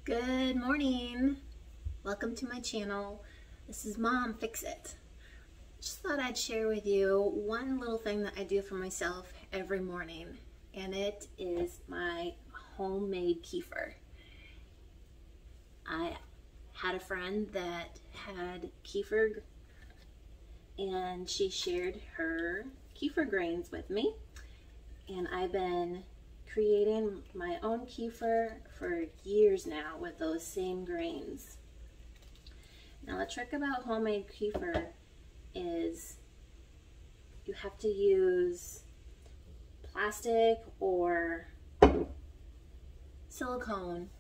Good morning. Welcome to my channel. This is Mom Fix It. Just thought I'd share with you one little thing that I do for myself every morning, and it is my homemade kefir. I had a friend that had kefir and she shared her kefir grains with me, and I've been creating my own kefir for years now with those same grains. Now the trick about homemade kefir is you have to use plastic or silicone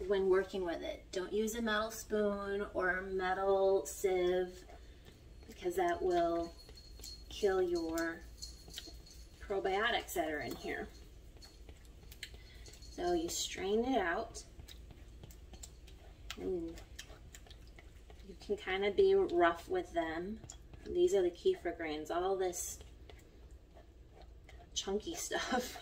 when working with it. Don't use a metal spoon or a metal sieve because that will kill your probiotics that are in here. So you strain it out, and you can kind of be rough with them. These are the kefir grains, all this chunky stuff.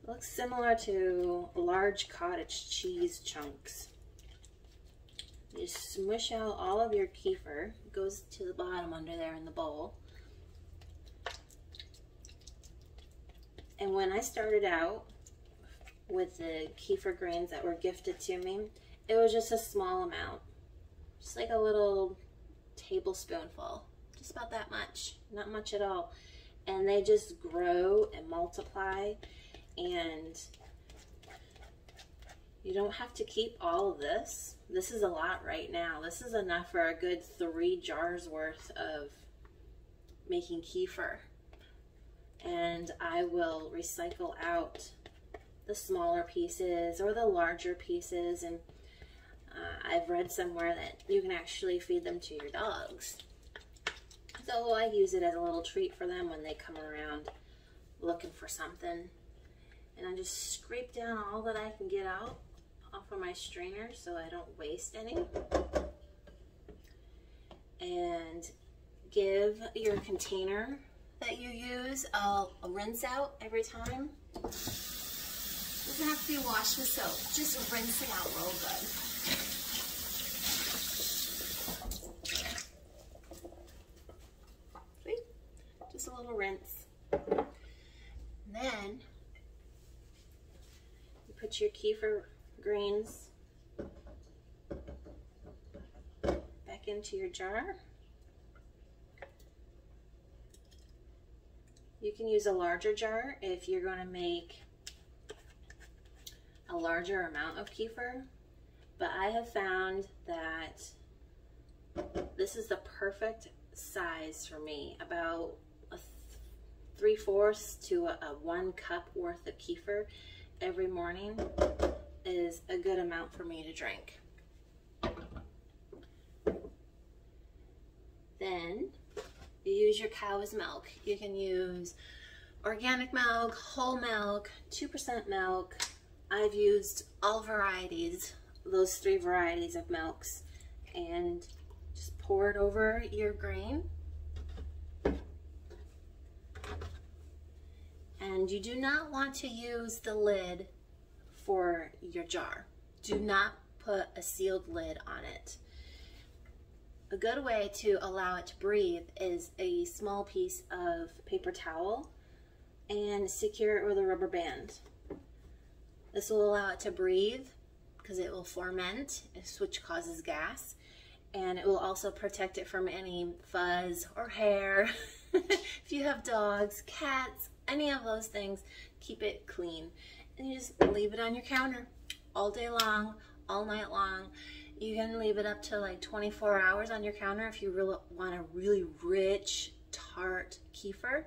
Looks similar to large cottage cheese chunks. You smush out all of your kefir. It goes to the bottom under there in the bowl. And when I started out with the kefir grains that were gifted to me, it was just a small amount. Just like a little tablespoonful. Just about that much. Not much at all. And they just grow and multiply. And you don't have to keep all of this. This is a lot right now. This is enough for a good 3 jars worth of making kefir. And I will recycle out the smaller pieces or the larger pieces, and I've read somewhere that you can actually feed them to your dogs. So I use it as a little treat for them when they come around looking for something. And I just scrape down all that I can get out off of my strainer so I don't waste any. And give your container that you use a rinse out every time. Doesn't have to be washed with soap, just rinse it out real good. Sweet. Just a little rinse. Then you put your kefir grains back into your jar. You can use a larger jar if you're going to make a larger amount of kefir, but I have found that this is the perfect size for me. About a 3/4 to a 1 cup worth of kefir every morning is a good amount for me to drink. Then you use your cow's milk. You can use organic milk, whole milk, 2% milk. I've used all varieties, those 3 varieties of milks, and just pour it over your grain. And you do not want to use the lid for your jar. Do not put a sealed lid on it. A good way to allow it to breathe is a small piece of paper towel and secure it with a rubber band. This will allow it to breathe because it will ferment, which causes gas, and it will also protect it from any fuzz or hair. If you have dogs, cats, any of those things, keep it clean. And you just leave it on your counter all day long, all night long. You can leave it up to like 24 hours on your counter if you really want a really rich, tart kefir.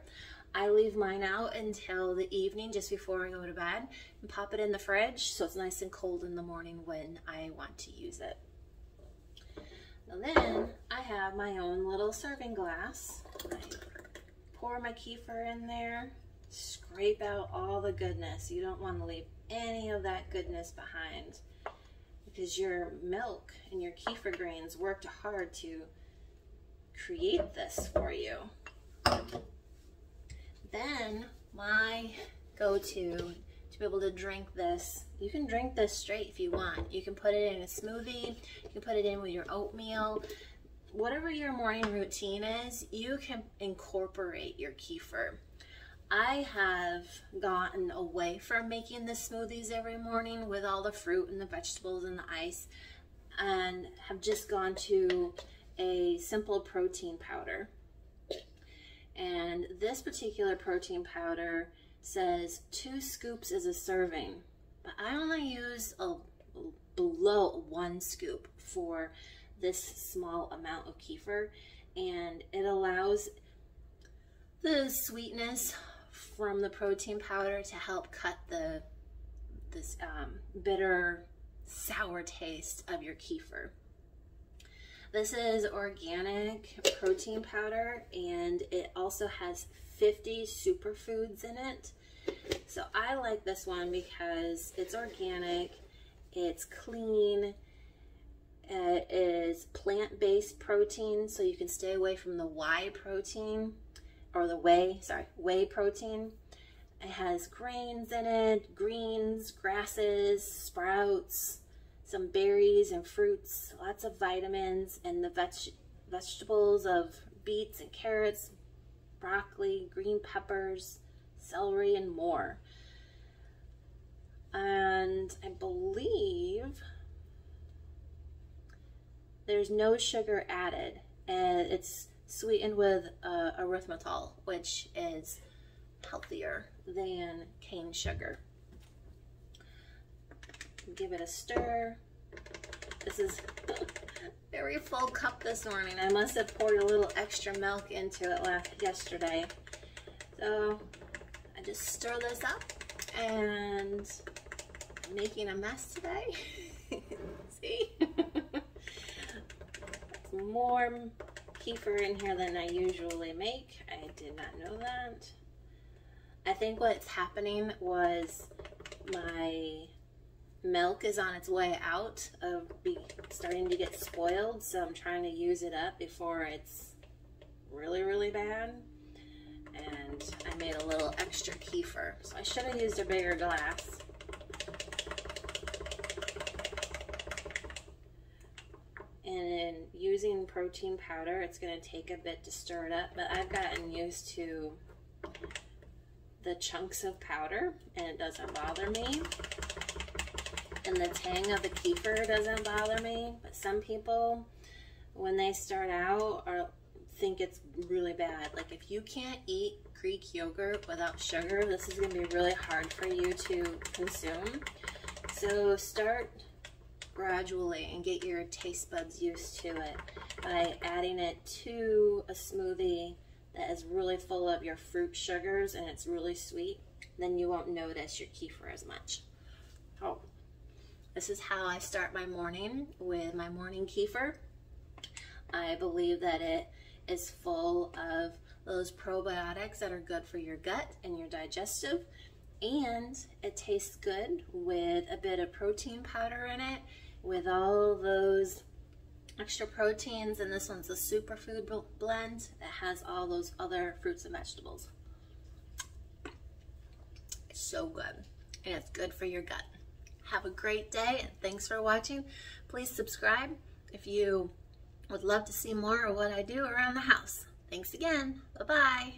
I leave mine out until the evening just before I go to bed and pop it in the fridge so it's nice and cold in the morning when I want to use it. Now then I have my own little serving glass. I pour my kefir in there, scrape out all the goodness. You don't want to leave any of that goodness behind, because your milk and your kefir grains worked hard to create this for you. Then my go-to to be able to drink this. You can drink this straight if you want. You can put it in a smoothie, you can put it in with your oatmeal. Whatever your morning routine is, you can incorporate your kefir. I have gotten away from making the smoothies every morning with all the fruit and the vegetables and the ice, and have just gone to a simple protein powder. And this particular protein powder says 2 scoops is a serving, but I only use below 1 scoop for this small amount of kefir, and it allows the sweetness from the protein powder to help cut this bitter, sour taste of your kefir. This is organic protein powder, and it also has 50 superfoods in it. So I like this one because it's organic, it's clean, it is plant-based protein, so you can stay away from the whey protein. It has grains in it, greens, grasses, sprouts, some berries and fruits, lots of vitamins, and the vegetables of beets and carrots, broccoli, green peppers, celery, and more. And I believe there's no sugar added, and it's sweetened with erythritol, which is healthier than cane sugar. Give it a stir. This is a very full cup this morning. I must have poured a little extra milk into it yesterday. So I just stir this up, and I'm making a mess today. See? More kefir in here than I usually make. I did not know that. I think what's happening was my milk is on its way out of starting to get spoiled, so I'm trying to use it up before it's really, really bad. And I made a little extra kefir, so I should have used a bigger glass. And in using protein powder, it's going to take a bit to stir it up, but I've gotten used to the chunks of powder, and it doesn't bother me. And the tang of the kefir doesn't bother me, but some people, when they start out, think it's really bad. Like, if you can't eat Greek yogurt without sugar, this is going to be really hard for you to consume. So start gradually and get your taste buds used to it by adding it to a smoothie that is really full of your fruit sugars and it's really sweet. Then you won't notice your kefir as much. Oh, this is how I start my morning with my morning kefir. I believe that it is full of those probiotics that are good for your gut and your digestive, and it tastes good with a bit of protein powder in it, with all those extra proteins, and this one's a superfood blend that has all those other fruits and vegetables. It's so good, and it's good for your gut. Have a great day, and thanks for watching. Please subscribe if you would love to see more of what I do around the house. Thanks again. Bye-bye.